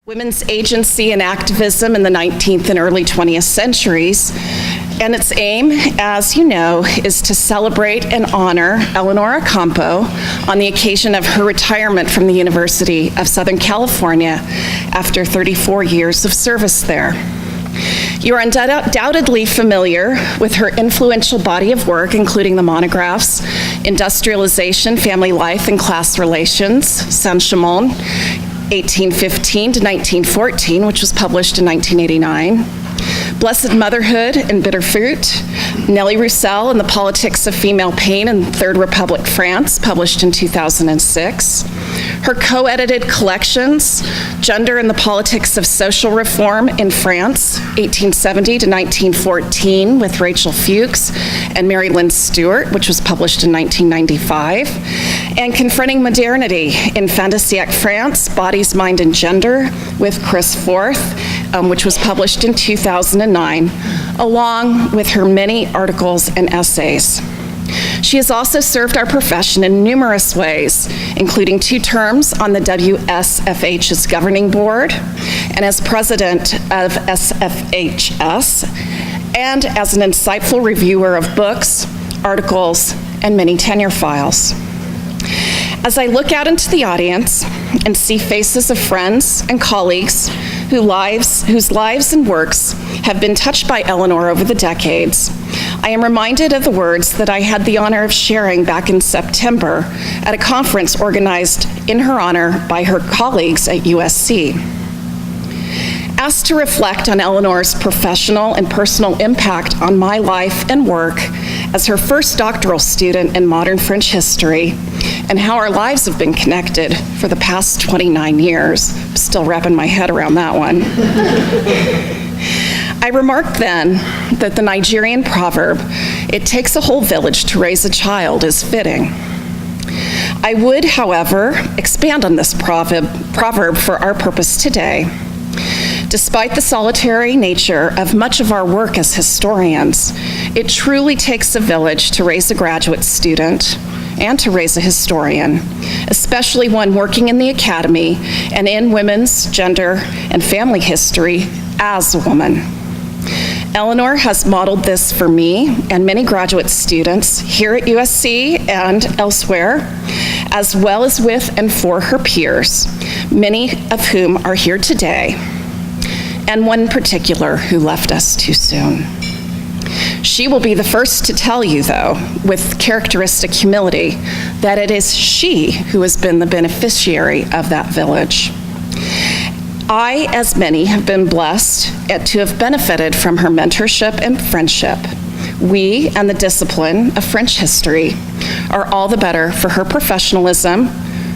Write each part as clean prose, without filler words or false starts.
women's agency and activism in the 19th and early 20th centuries. And its aim, as you know, is to celebrate and honor Elinor Accampo on the occasion of her retirement from the University of Southern California after 34 years of service there. You are undoubtedly familiar with her influential body of work, including the monographs Industrialization, Family Life, and Class Relations, Saint-Chamond, 1815 to 1914, which was published in 1989. Blessed Motherhood and Bitter Fruit, Nellie Roussel and the Politics of Female Pain in Third Republic France, published in 2006. Her co-edited collections, Gender and the Politics of Social Reform in France, 1870 to 1914, with Rachel Fuchs and Mary Lynn Stewart, which was published in 1995. And Confronting Modernity in Fin de Siècle France, Bodies, Mind, and Gender, with Chris Forth, which was published in 2009, along with her many articles and essays. She has also served our profession in numerous ways, including 2 terms on the WSFH's governing board and as president of SFHS, and as an insightful reviewer of books, articles, and many tenure files. As I look out into the audience and see faces of friends and colleagues whose lives and works have been touched by Elinor over the decades, I am reminded of the words that I had the honor of sharing back in September at a conference organized in her honor by her colleagues at USC. Asked to reflect on Elinor's professional and personal impact on my life and work as her first doctoral student in modern French history, and how our lives have been connected for the past 29 years. I'm still wrapping my head around that one. I remarked then that the Nigerian proverb, "It takes a whole village to raise a child," is fitting. I would, however, expand on this proverb for our purpose today. Despite the solitary nature of much of our work as historians, it truly takes a village to raise a graduate student and to raise a historian, especially one working in the academy and in women's, gender, and family history as a woman. Elinor has modeled this for me and many graduate students here at USC and elsewhere, as well as with and for her peers, many of whom are here today, and one in particular who left us too soon. She will be the first to tell you, though, with characteristic humility, that it is she who has been the beneficiary of that village. I, as many, have been blessed to have benefited from her mentorship and friendship. We and the discipline of French history are all the better for her professionalism,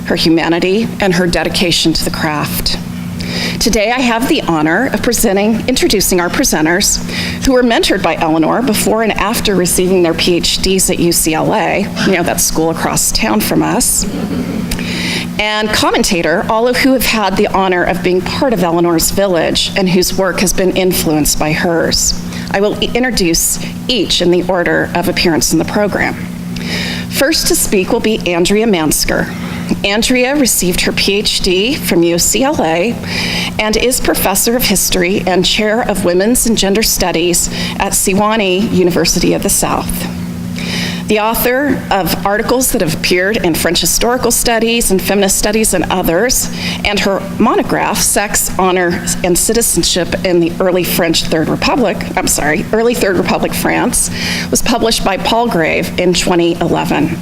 her humanity, and her dedication to the craft. Today, I have the honor of introducing our presenters who were mentored by Elinor before and after receiving their PhDs at UCLA, that school across town from us, and commentator, all of who have had the honor of being part of Elinor's village and whose work has been influenced by hers. I will introduce each in the order of appearance in the program. First to speak will be Andrea Mansker. Andrea received her PhD from UCLA and is professor of history and chair of women's and gender studies at Sewanee University of the South. The author of articles that have appeared in French historical studies and feminist studies and others, and her monograph, Sex, Honor, and Citizenship in the Early Third Republic France, was published by Palgrave in 2011.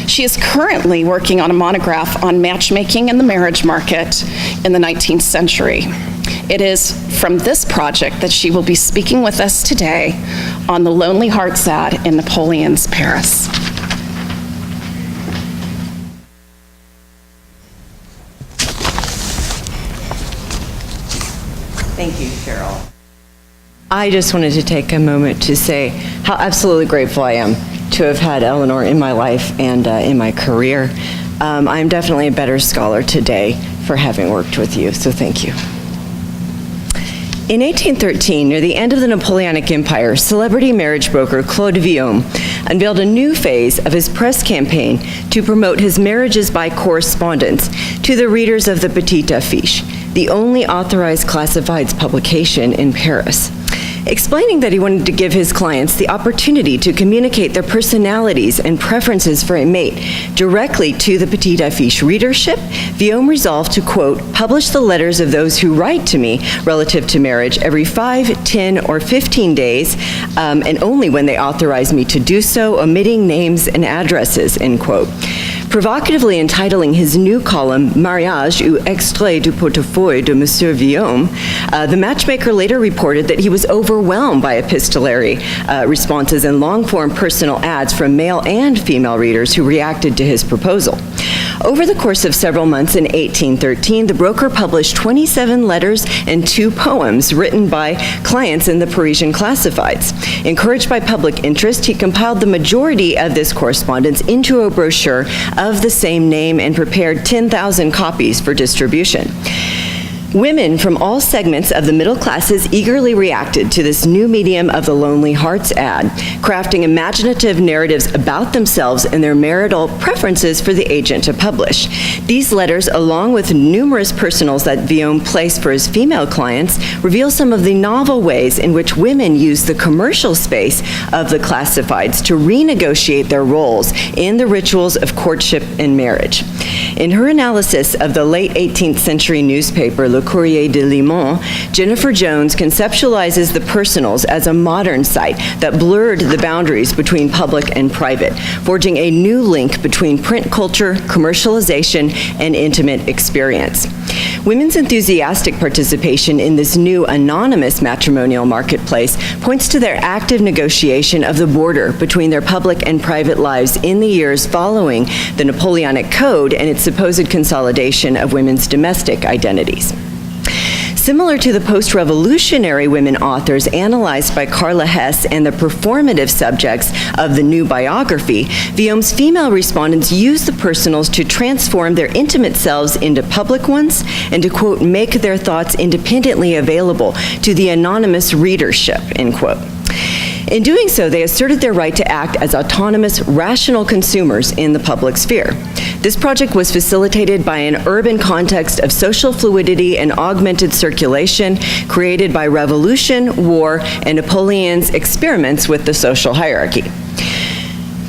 She is currently working on a monograph on matchmaking in the marriage market in the 19th century. It is from this project that she will be speaking with us today on the Lonely Hearts ad in Napoleon's Paris. Thank you, Cheryl. I just wanted to take a moment to say how absolutely grateful I am to have had Elinor in my life and in my career. I'm definitely a better scholar today for having worked with you, so thank you. In 1813, near the end of the Napoleonic Empire, celebrity marriage broker Claude Villaume unveiled a new phase of his press campaign to promote his marriages by correspondence to the readers of the Petite Affiche, the only authorized classifieds publication in Paris. Explaining that he wanted to give his clients the opportunity to communicate their personalities and preferences for a mate directly to the Petite Affiche readership, Guillaume resolved to, quote, publish the letters of those who write to me relative to marriage every 5, 10, or 15 days, and only when they authorize me to do so, omitting names and addresses, end quote. Provocatively entitling his new column, Mariage ou extrait du portefeuille de Monsieur Guillaume, the matchmaker later reported that he was overwhelmed by epistolary responses and long-form personal ads from male and female readers who reacted to his proposal. Over the course of several months in 1813, the broker published 27 letters and 2 poems written by clients in the Parisian classifieds. Encouraged by public interest, he compiled the majority of this correspondence into a brochure of the same name and prepared 10,000 copies for distribution. Women from all segments of the middle classes eagerly reacted to this new medium of the Lonely Hearts ad, crafting imaginative narratives about themselves and their marital preferences for the agent to publish. These letters, along with numerous personals that Guillaume placed for his female clients, reveal some of the novel ways in which women use the commercial space of the classifieds to renegotiate their roles in the rituals of courtship and marriage. In her analysis of the late 18th century newspaper, Le Courrier de Limon, Jennifer Jones conceptualizes the personals as a modern site that blurred the boundaries between public and private, forging a new link between print culture, commercialization, and intimate experience. Women's enthusiastic participation in this new anonymous matrimonial marketplace points to their active negotiation of the border between their public and private lives in the years following the Napoleonic Code and its supposed consolidation of women's domestic identities. Similar to the post-revolutionary women authors analyzed by Carla Hess and the performative subjects of the new biography, Guillaume's female respondents used the personals to transform their intimate selves into public ones and to, quote, make their thoughts independently available to the anonymous readership, end quote. In doing so, they asserted their right to act as autonomous, rational consumers in the public sphere. This project was facilitated by an urban context of social fluidity and augmented circulation created by revolution, war, and Napoleon's experiments with the social hierarchy.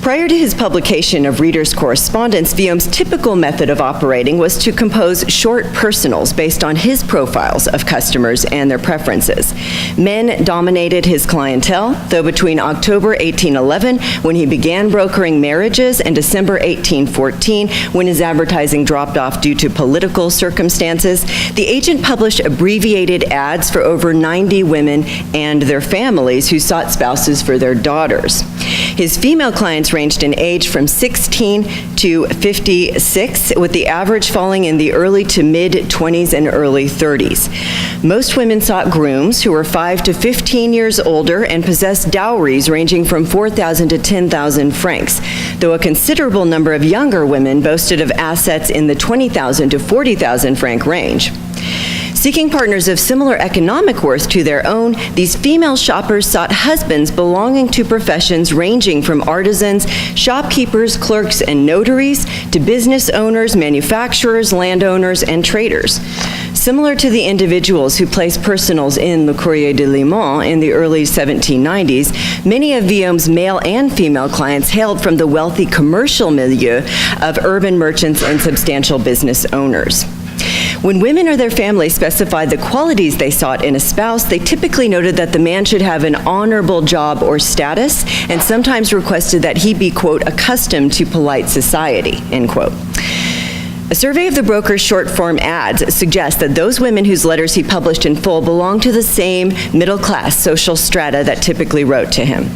Prior to his publication of Reader's Correspondence, Guillaume's typical method of operating was to compose short personals based on his profiles of customers and their preferences. Men dominated his clientele, though between October 1811, when he began brokering marriages, and December 1814, when his advertising dropped off due to political circumstances, the agent published abbreviated ads for over 90 women and their families who sought spouses for their daughters. His female clients ranged in age from 16 to 56, with the average falling in the early to mid-20s and early 30s. Most women sought grooms who were 5 to 15 years older and possessed dowries ranging from 4,000 to 10,000 francs, though a considerable number of younger women boasted of assets in the 20,000 to 40,000 franc range. Seeking partners of similar economic worth to their own, these female shoppers sought husbands belonging to professions ranging from artisans, shopkeepers, clerks, and notaries, to business owners, manufacturers, landowners, and traders. Similar to the individuals who placed personals in Le Courrier de Limon in the early 1790s, many of Guillaume's male and female clients hailed from the wealthy commercial milieu of urban merchants and substantial business owners. When women or their families specified the qualities they sought in a spouse, they typically noted that the man should have an honorable job or status, and sometimes requested that he be, quote, accustomed to polite society, end quote. A survey of the broker's short-form ads suggests that those women whose letters he published in full belonged to the same middle-class social strata that typically wrote to him.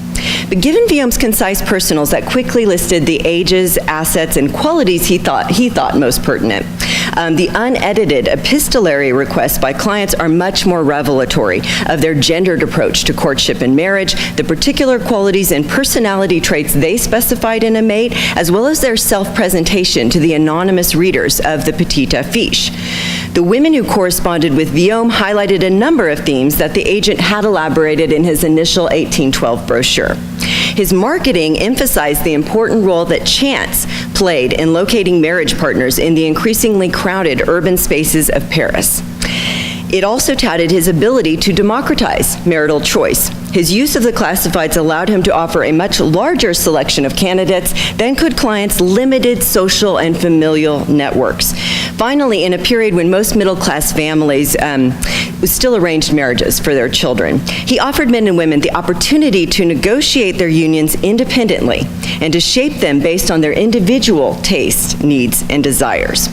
But given Guillaume's concise personals that quickly listed the ages, assets, and qualities he thought most pertinent, the unedited epistolary requests by clients are much more revelatory of their gendered approach to courtship and marriage, the particular qualities and personality traits they specified in a mate, as well as their self-presentation to the anonymous readers of the Petite Affiche. The women who corresponded with Guillaume highlighted a number of themes that the agent had elaborated in his initial 1812 brochure. His marketing emphasized the important role that chance played in locating marriage partners in the increasingly crowded urban spaces of Paris. It also touted his ability to democratize marital choice. His use of the classifieds allowed him to offer a much larger selection of candidates than could clients' limited social and familial networks. Finally, in a period when most middle-class families still arranged marriages for their children, he offered men and women the opportunity to negotiate their unions independently and to shape them based on their individual tastes, needs, and desires.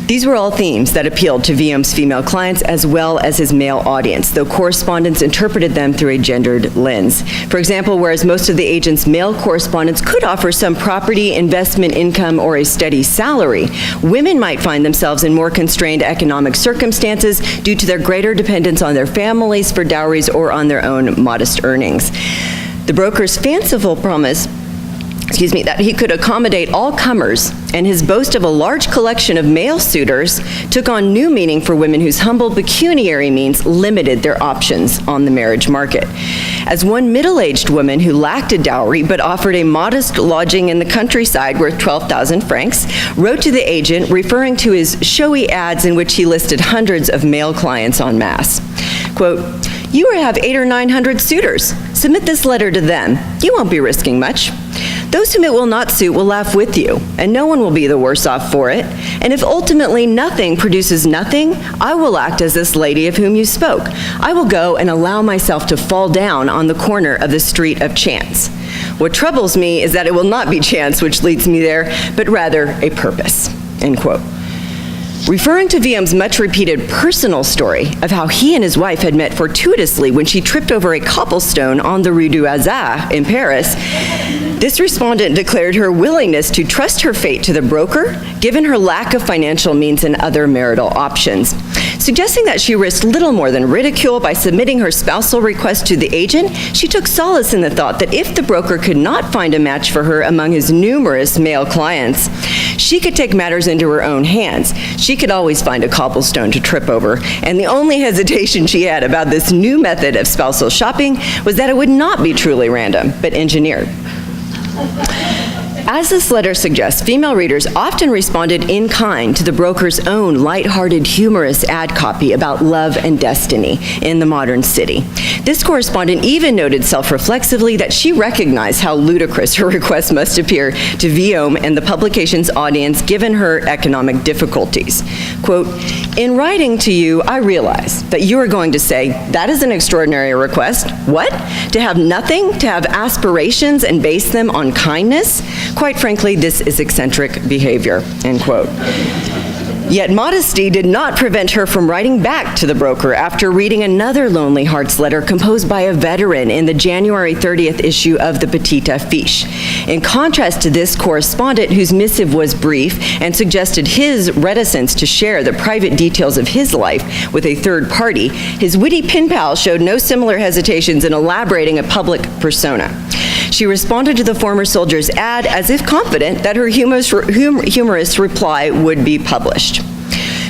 These were all themes that appealed to Viaume's female clients as well as his male audience, though correspondents interpreted them through a gendered lens. For example, whereas most of the agent's male correspondents could offer some property, investment income, or a steady salary, women might find themselves in more constrained economic circumstances due to their greater dependence on their families for dowries or on their own modest earnings. The broker's fanciful promise that he could accommodate all comers, and his boast of a large collection of male suitors took on new meaning for women whose humble pecuniary means limited their options on the marriage market. As one middle-aged woman who lacked a dowry but offered a modest lodging in the countryside worth 12,000 francs wrote to the agent referring to his showy ads in which he listed hundreds of male clients en masse. Quote, "You have 800 or 900 suitors. Submit this letter to them. You won't be risking much. Those whom it will not suit will laugh with you, and no one will be the worse off for it. And if ultimately nothing produces nothing, I will act as this lady of whom you spoke. I will go and allow myself to fall down on the corner of the street of chance. What troubles me is that it will not be chance which leads me there, but rather a purpose." End quote. Referring to Viaume's much-repeated personal story of how he and his wife had met fortuitously when she tripped over a cobblestone on the Rue du Hasard in Paris, this respondent declared her willingness to trust her fate to the broker, given her lack of financial means and other marital options. Suggesting that she risked little more than ridicule by submitting her spousal request to the agent, she took solace in the thought that if the broker could not find a match for her among his numerous male clients, she could take matters into her own hands. She could always find a cobblestone to trip over, and the only hesitation she had about this new method of spousal shopping was that it would not be truly random, but engineered. As this letter suggests, female readers often responded in kind to the broker's own lighthearted, humorous ad copy about love and destiny in the modern city. This correspondent even noted self-reflexively that she recognized how ludicrous her request must appear to Viaume and the publication's audience given her economic difficulties. Quote, "In writing to you, I realize that you are going to say, that is an extraordinary request. What? To have nothing? To have aspirations and base them on kindness? Quite frankly, this is eccentric behavior," end quote. Yet modesty did not prevent her from writing back to the broker after reading another Lonely Hearts letter composed by a veteran in the January 30th issue of the Petite Affiche. In contrast to this correspondent, whose missive was brief and suggested his reticence to share the private details of his life with a third party, his witty pen pal showed no similar hesitations in elaborating a public persona. She responded to the former soldier's ad as if confident that her humorous reply would be published.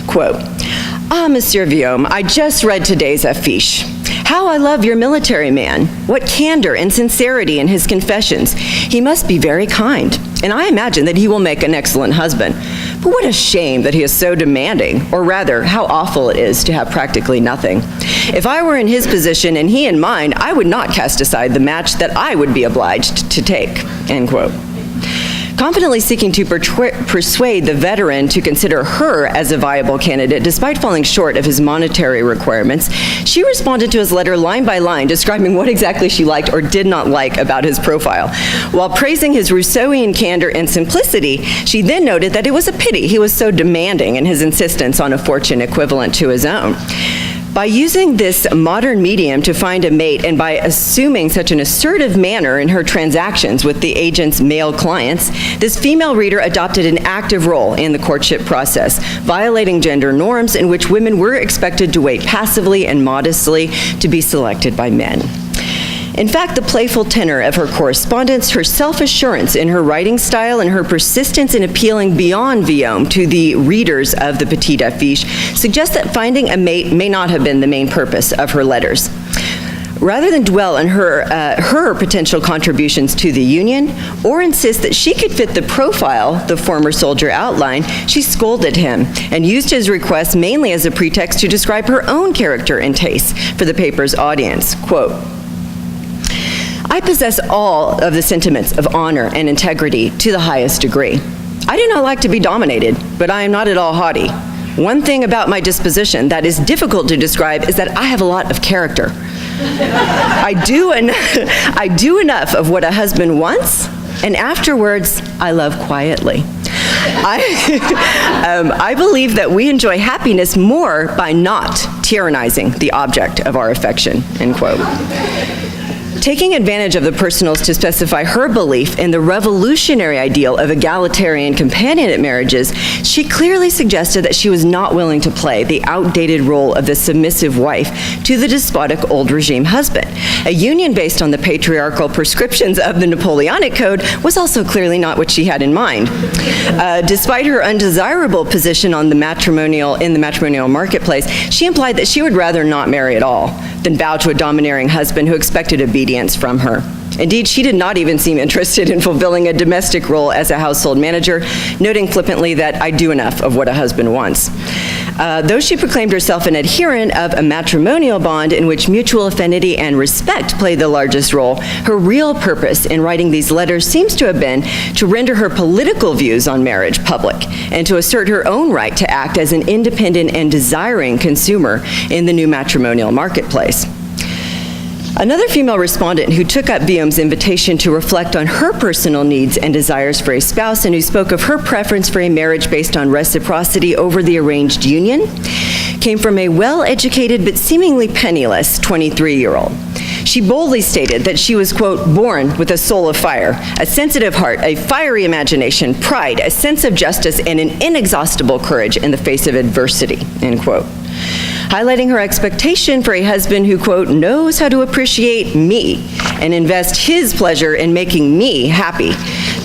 Quote, "Ah, Monsieur Viaume, I just read today's affiche. How I love your military man. What candor and sincerity in his confessions. He must be very kind, and I imagine that he will make an excellent husband. But what a shame that he is so demanding, or rather, how awful it is to have practically nothing. If I were in his position and he in mine, I would not cast aside the match that I would be obliged to take," end quote. Confidently seeking to persuade the veteran to consider her as a viable candidate despite falling short of his monetary requirements, she responded to his letter line by line, describing what exactly she liked or did not like about his profile. While praising his Rousseauian candor and simplicity, she then noted that it was a pity he was so demanding in his insistence on a fortune equivalent to his own. By using this modern medium to find a mate and by assuming such an assertive manner in her transactions with the agent's male clients, this female reader adopted an active role in the courtship process, violating gender norms in which women were expected to wait passively and modestly to be selected by men. In fact, the playful tenor of her correspondence, her self-assurance in her writing style, and her persistence in appealing beyond Viaume to the readers of the Petite Affiche suggest that finding a mate may not have been the main purpose of her letters. Rather than dwell on her potential contributions to the Union or insist that she could fit the profile the former soldier outlined, she scolded him and used his request mainly as a pretext to describe her own character and tastes for the paper's audience. Quote, "I possess all of the sentiments of honor and integrity to the highest degree. I do not like to be dominated, but I am not at all haughty. One thing about my disposition that is difficult to describe is that I have a lot of character. I do enough of what a husband wants, and afterwards, I love quietly. I believe that we enjoy happiness more by not tyrannizing the object of our affection," end quote. Taking advantage of the personals to specify her belief in the revolutionary ideal of egalitarian companionate marriages, she clearly suggested that she was not willing to play the outdated role of the submissive wife to the despotic old regime husband. A union based on the patriarchal prescriptions of the Napoleonic Code was also clearly not what she had in mind. Despite her undesirable position in the matrimonial marketplace, she implied that she would rather not marry at all than bow to a domineering husband who expected obedience from her. Indeed, she did not even seem interested in fulfilling a domestic role as a household manager, noting flippantly that I do enough of what a husband wants. Though she proclaimed herself an adherent of a matrimonial bond in which mutual affinity and respect played the largest role, her real purpose in writing these letters seems to have been to render her political views on marriage public and to assert her own right to act as an independent and desiring consumer in the new matrimonial marketplace. Another female respondent who took up Viaume's invitation to reflect on her personal needs and desires for a spouse and who spoke of her preference for a marriage based on reciprocity over the arranged union came from a well-educated but seemingly penniless 23-year-old. She boldly stated that she was, quote, born with a soul of fire, a sensitive heart, a fiery imagination, pride, a sense of justice, and an inexhaustible courage in the face of adversity, end quote. Highlighting her expectation for a husband who, quote, knows how to appreciate me and invest his pleasure in making me happy.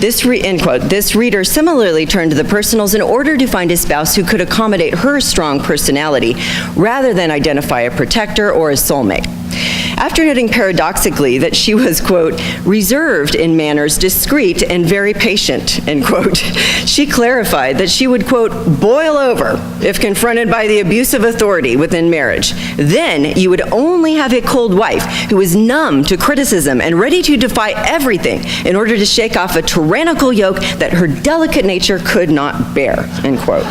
End quote. This reader similarly turned to the personals in order to find a spouse who could accommodate her strong personality rather than identify a protector or a soulmate. After noting paradoxically that she was, quote, reserved in manners, discreet, and very patient, end quote, she clarified that she would, quote, boil over if confronted by the abuse of authority within marriage. Then you would only have a cold wife who is numb to criticism and ready to defy everything in order to shake off a tyrannical yoke that her delicate nature could not bear, end quote.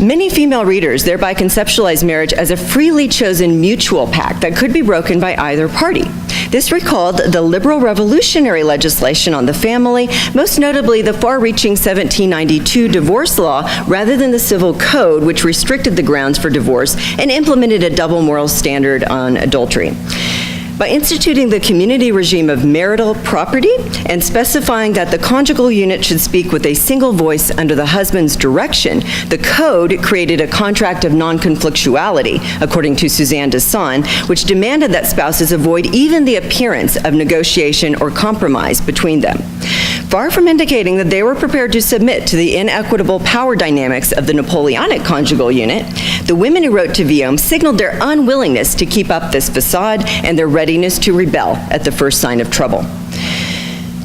Many female readers thereby conceptualize marriage as a freely chosen mutual pact that could be broken by either party. This recalled the liberal revolutionary legislation on the family, most notably the far-reaching 1792 divorce law, rather than the civil code, which restricted the grounds for divorce and implemented a double moral standard on adultery. By instituting the community regime of marital property and specifying that the conjugal unit should speak with a single voice under the husband's direction, the code created a contract of non-conflictuality, according to Suzanne Desson, which demanded that spouses avoid even the appearance of negotiation or compromise between them. Far from indicating that they were prepared to submit to the inequitable power dynamics of the Napoleonic conjugal unit, the women who wrote to Viaume signaled their unwillingness to keep up this facade and their readiness to rebel at the first sign of trouble.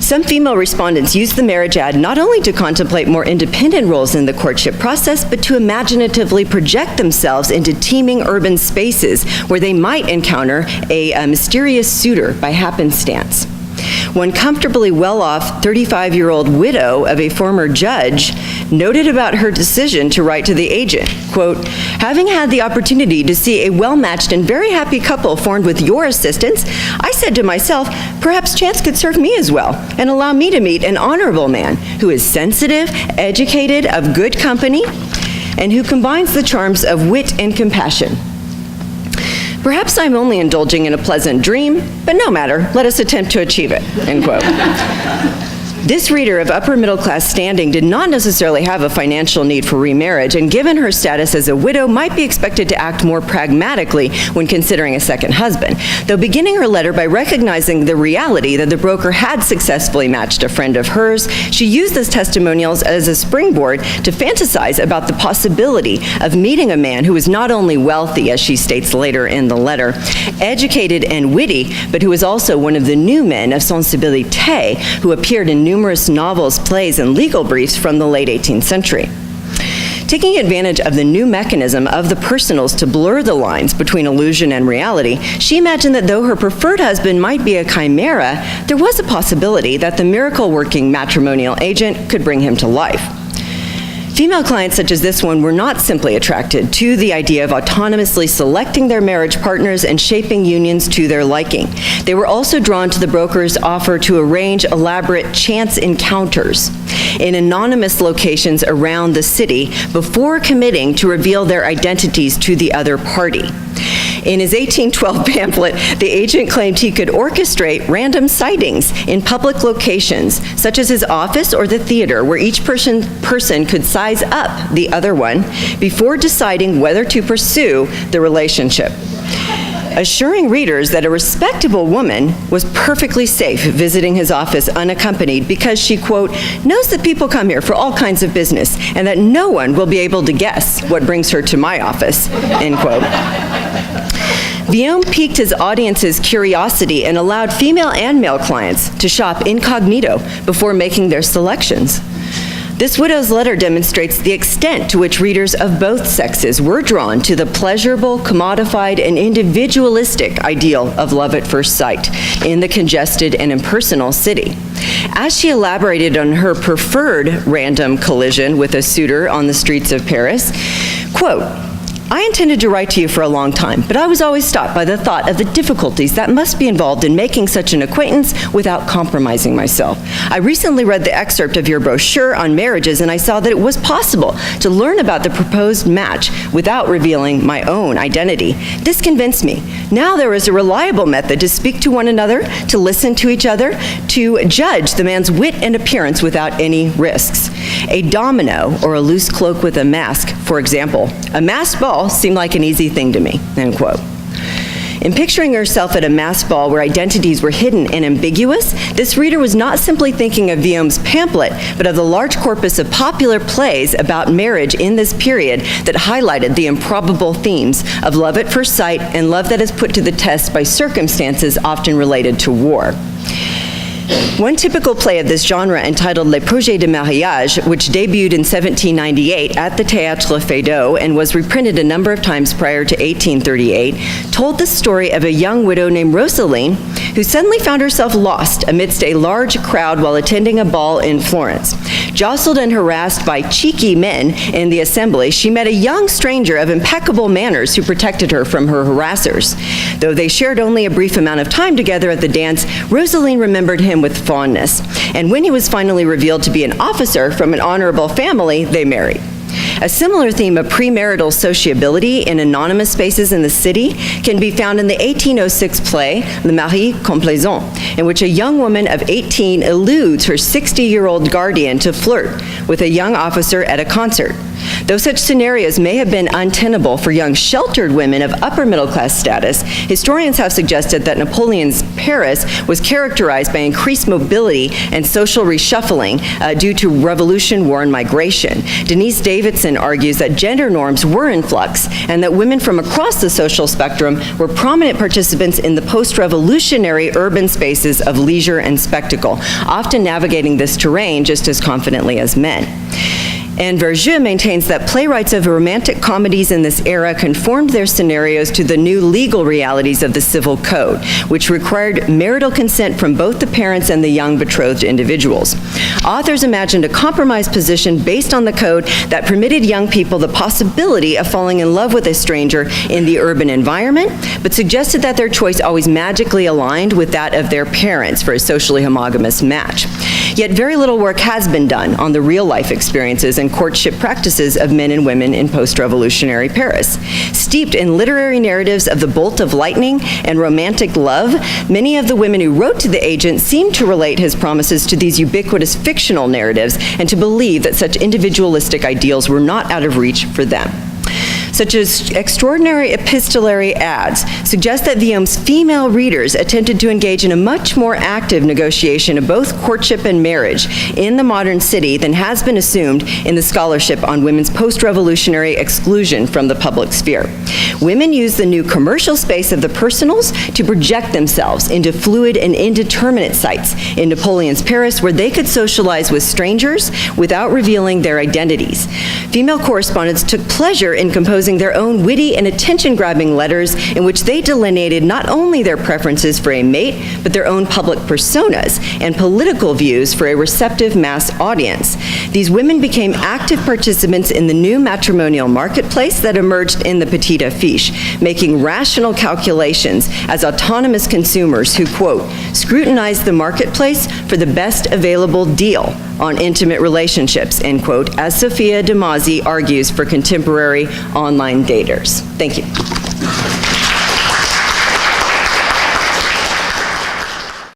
Some female respondents used the marriage ad not only to contemplate more independent roles in the courtship process, but to imaginatively project themselves into teeming urban spaces where they might encounter a mysterious suitor by happenstance. One comfortably well-off 35-year-old widow of a former judge noted about her decision to write to the agent, quote, having had the opportunity to see a well-matched and very happy couple formed with your assistance, I said to myself, perhaps chance could serve me as well and allow me to meet an honorable man who is sensitive, educated, of good company, and who combines the charms of wit and compassion. Perhaps I'm only indulging in a pleasant dream, but no matter, let us attempt to achieve it, end quote. This reader of upper middle class standing did not necessarily have a financial need for remarriage, and given her status as a widow, might be expected to act more pragmatically when considering a second husband, though beginning her letter by recognizing the reality that the broker had successfully matched a friend of hers, she used those testimonials as a springboard to fantasize about the possibility of meeting a man who was not only wealthy, as she states later in the letter, educated and witty, but who was also one of the new men of sensibilité who appeared in numerous novels, plays, and legal briefs from the late 18th century. Taking advantage of the new mechanism of the personals to blur the lines between illusion and reality, she imagined that though her preferred husband might be a chimera, there was a possibility that the miracle-working matrimonial agent could bring him to life. Female clients such as this one were not simply attracted to the idea of autonomously selecting their marriage partners and shaping unions to their liking. They were also drawn to the broker's offer to arrange elaborate chance encounters in anonymous locations around the city before committing to reveal their identities to the other party. In his 1812 pamphlet, the agent claimed he could orchestrate random sightings in public locations, such as his office or the theater, where each person could size up the other one before deciding whether to pursue the relationship, assuring readers that a respectable woman was perfectly safe visiting his office unaccompanied because she, quote, knows that people come here for all kinds of business and that no one will be able to guess what brings her to my office, end quote. Guillaume piqued his audience's curiosity and allowed female and male clients to shop incognito before making their selections. This widow's letter demonstrates the extent to which readers of both sexes were drawn to the pleasurable, commodified, and individualistic ideal of love at first sight in the congested and impersonal city. As she elaborated on her preferred random collision with a suitor on the streets of Paris, quote, I intended to write to you for a long time, but I was always stopped by the thought of the difficulties that must be involved in making such an acquaintance without compromising myself. I recently read the excerpt of your brochure on marriages, and I saw that it was possible to learn about the proposed match without revealing my own identity. This convinced me. Now there is a reliable method to speak to one another, to listen to each other, to judge the man's wit and appearance without any risks. A domino or a loose cloak with a mask, for example. A masked ball seemed like an easy thing to me, end quote. In picturing herself at a masked ball where identities were hidden and ambiguous, this reader was not simply thinking of Guillaume's pamphlet, but of the large corpus of popular plays about marriage in this period that highlighted the improbable themes of love at first sight and love that is put to the test by circumstances often related to war. One typical play of this genre, entitled Les Projets de Mariage, which debuted in 1798 at the Théâtre Feydeau and was reprinted a number of times prior to 1838, told the story of a young widow named Rosaline who suddenly found herself lost amidst a large crowd while attending a ball in Florence. Jostled and harassed by cheeky men in the assembly, she met a young stranger of impeccable manners who protected her from her harassers. Though they shared only a brief amount of time together at the dance, Rosaline remembered him with fondness, and when he was finally revealed to be an officer from an honorable family, they married. A similar theme of premarital sociability in anonymous spaces in the city can be found in the 1806 play Le Mari Complaisant, in which a young woman of 18 eludes her 60-year-old guardian to flirt with a young officer at a concert. Though such scenarios may have been untenable for young sheltered women of upper middle class status, historians have suggested that Napoleon's Paris was characterized by increased mobility and social reshuffling due to revolution, war, and migration. Denise Davidson argues that gender norms were in flux and that women from across the social spectrum were prominent participants in the post-revolutionary urban spaces of leisure and spectacle, often navigating this terrain just as confidently as men. And Verjeux maintains that playwrights of romantic comedies in this era conformed their scenarios to the new legal realities of the civil code, which required marital consent from both the parents and the young betrothed individuals. Authors imagined a compromise position based on the code that permitted young people the possibility of falling in love with a stranger in the urban environment, but suggested that their choice always magically aligned with that of their parents for a socially homogamous match. Yet very little work has been done on the real-life experiences and courtship practices of men and women in post-revolutionary Paris. Steeped in literary narratives of the bolt of lightning and romantic love, many of the women who wrote to the agent seemed to relate his promises to these ubiquitous fictional narratives and to believe that such individualistic ideals were not out of reach for them. Such as extraordinary epistolary ads suggest that Villaume's female readers attempted to engage in a much more active negotiation of both courtship and marriage in the modern city than has been assumed in the scholarship on women's post-revolutionary exclusion from the public sphere. Women used the new commercial space of the personals to project themselves into fluid and indeterminate sites in Napoleon's Paris where they could socialize with strangers without revealing their identities. Female correspondents took pleasure in composing their own witty and attention-grabbing letters in which they delineated not only their preferences for a mate, but their own public personas and political views for a receptive mass audience. These women became active participants in the new matrimonial marketplace that emerged in the Petite Affiche, making rational calculations as autonomous consumers who, quote, scrutinize the marketplace for the best available deal on intimate relationships, end quote, as Sophia de Mauzy argues for contemporary online daters. Thank you.